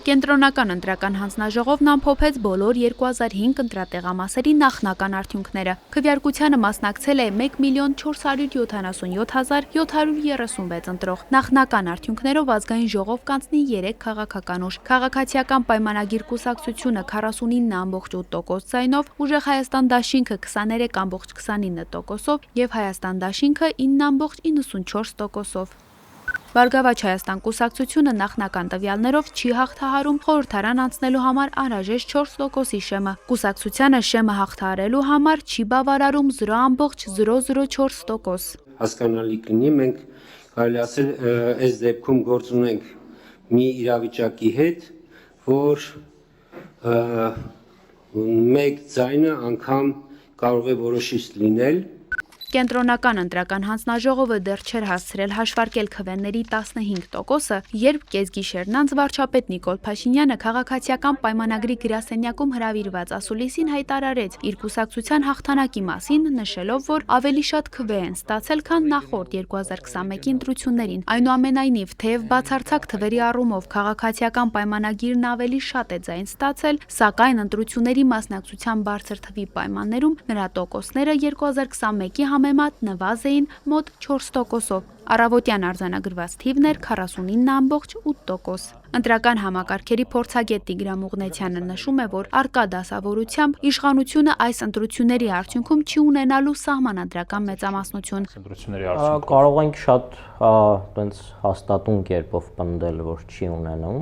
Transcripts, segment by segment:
Կենտրոնական ընտրական հանձնաժողովն ամփոփեց բոլոր 2005 ընտրատեղամասերի նախնական արդյունքները։ Քվեարկությանը մասնակցել է 1,477,736 ընտրող։ Նախնական արդյունքներով ազգային ժողով կանցնի 3 քաղաքական ուժ։ Քաղաքացիական պայմանագիր կուսակցությունը 49,8% ձայնով, Ուժեղ Հայաստան դաշինքը 23,29%-ով և Հայաստան դաշինքը 9,94%-ով։ Բարգավաճ Հայաստան կուսակցությունը նախնական տվյալներով չի հաղթահարում խորհրդարան անցնելու համար անհրաժեշտ 4%-ի շեմը։ Կուսակցությանը շեմը հաղթահարելու համար չի բավարարում 0,004%։ Հասկանալի կլինի, մենք կարելի ասել այս դեպքում գործ ունենք մի իրավիճակի հետ, որ մեկ ձայնը անգամ կարող է որոշիչ լինել։ Կենտրոնական ընտրական հանձնաժողովը դեռ չէր հասցրել հաշվարկել քվեների 15%-ը, երբ կեսգիշերն անց վարչապետ Նիկոլ Փաշինյանը քաղաքացիական պայմանագրի գրասենյակում հրավիրված ասուլիսին հայտարարեց իր կուսակցության հաղթանակի մասին, նշելով, որ ավելի շատ քվե են ստացել, քան նախորդ 2021-ի ընտրություններին։ Այնուամենայնիվ, թեև բացարձակ թվերի առումով քաղաքացիական պայմանագիրն ավելի շատ է ձայն ստացել, սակայն ընտրությունների մասնակցության բարձր թվի պայմաններում նրա տոկոսները 2021-ի համեմատ նվազ էին մոտ 4%-ով։ Առավոտյան արձանագրված թիվն էր 49,8%։ Ընտրական համակարգերի փորձագետ Տիգրան Մուղնեցյանը նշում է, որ առկա դասավորությամբ իշխանությունը այս ընտրությունների արդյունքում չի ունենալու սահմանադրական մեծամասնություն։ Կարող ենք շատ հաստատուն կերպով պնդել, որ չի ունենում,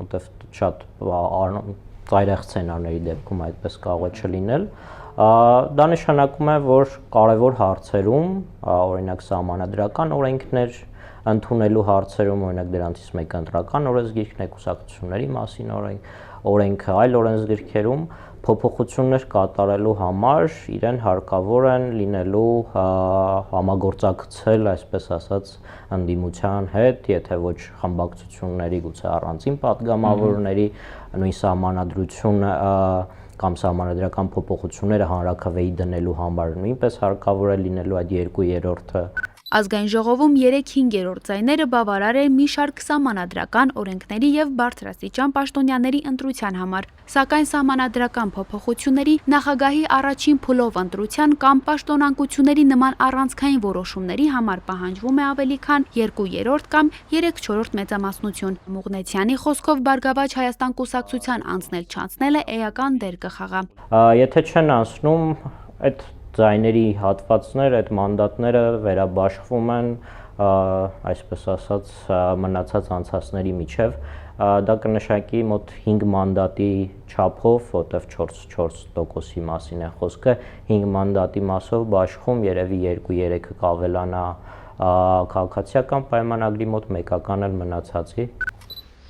որտեղ շատ ծայրահեղ սցենարների դեպքում այդպես կարող է չլինել։ Դա նշանակում է, որ կարևոր հարցերում, օրինակ սահմանադրական օրենքներ ընդունելու հարցերում, օրինակ դրանցից մեկը ընտրական օրենսգիրքն է, կուսակցությունների մասին օրենքը, այլ օրենսգիրքերում փոփոխություններ կատարելու համար իրեն հարկավոր են լինելու համագործակցել, այսպես ասած, ընդդիմության հետ, եթե ոչ խմբակցությունների, գուցե առանձին պատգամավորների, նույն սահմանադրությունը կամ սահմանադրական փոփոխությունները հանրաքվեի դնելու համար նույնպես հարկավոր է լինելու այդ 2/3-ը։ Ազգային ժողովում 3/5 ձայները բավարար է մի շարք սահմանադրական օրենքների և բարձրաստիճան պաշտոնյաների ընտրության համար, սակայն սահմանադրական փոփոխությունների, նախագահի առաջին փուլով ընտրության կամ պաշտոնանկությունների նման առանցքային որոշումների համար պահանջվում է ավելի քան 2/3 կամ 3/4 մեծամասնություն։ Մուղնեցյանի խոսքով Բարգավաճ Հայաստան կուսակցության անցնել-չանցնելը էական դեր կխաղա։ Եթե չեն անցնում, այդ ձայների հատվածներ, այդ մանդատները վերաբաշխվում են, այսպես ասած, մնացած անցածների միջև, դա կնշանակի մոտ 5 մանդատի չափով, որտեղ 4%-ի մասին է խոսքը, 5 մանդատի մասով բաշխում, երևի 2/3-ը կավելանա քաղաքացիական պայմանագրի մոտ, մեկական էլ մնացածի։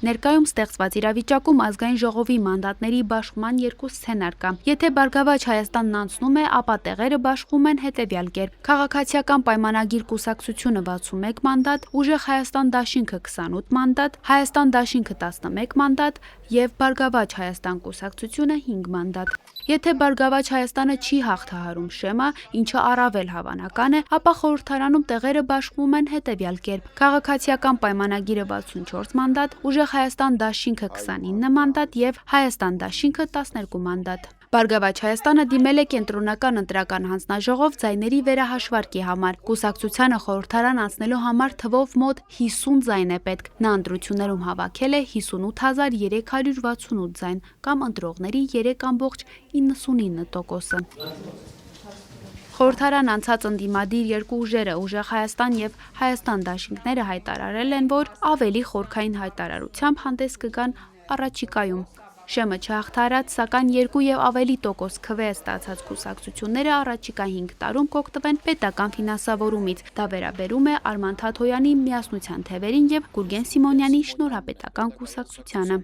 Ներկայում ստեղծված իրավիճակում ազգային ժողովի մանդատների բաշխման երկու սցենար կա։ Եթե Բարգավաճ Հայաստանն անցնում է, ապա տեղերը բաշխվում են հետևյալ կերպ. Քաղաքացիական պայմանագիր կուսակցությունը 61 մանդատ, Ուժեղ Հայաստան դաշինքը 28 մանդատ, Հայաստան դաշինքը 11 մանդատ և Բարգավաճ Հայաստան կուսակցությունը 5 մանդատ։ Եթե Բարգավաճ Հայաստանը չի հաղթահարում շեմը, ինչը առավել հավանական է, ապա խորհրդարանում տեղերը բաշխվում են հետևյալ կերպ. Քաղաքացիական պայմանագիրը 64 մանդատ, Ուժեղ Հայաստան դաշինքը 29 մանդատ և Հայաստան դաշինքը 12 մանդատ։ Բարգավաճ Հայաստանը դիմել է կենտրոնական ընտրական հանձնաժողով ձայների վերահաշվարկի համար։ Կուսակցությանը խորհրդարան անցնելու համար թվով մոտ 50 ձայն է պետք։ Նա ընտրություններում հավաքել է 58,368 ձայն կամ ընտրողների 3,99%-ը։ Խորհրդարան անցած ընդդիմադիր երկու ուժերը Ուժեղ Հայաստան և Հայաստան դաշինքները հայտարարել են, որ ավելի խորքային հայտարարությամբ հանդես կգան առաջիկայում։ Շեմը չհաղթահարած, սակայն 2 և ավելի տոկոս քվե ստացած կուսակցությունները առաջիկա 5 տարում կօգտվեն պետական ֆինանսավորումից։ Դա վերաբերում է Արման Թաթոյանի Միասնության թևերին և Գուրգեն Սիմոնյանի Շնորհապետական կուսակցությանը։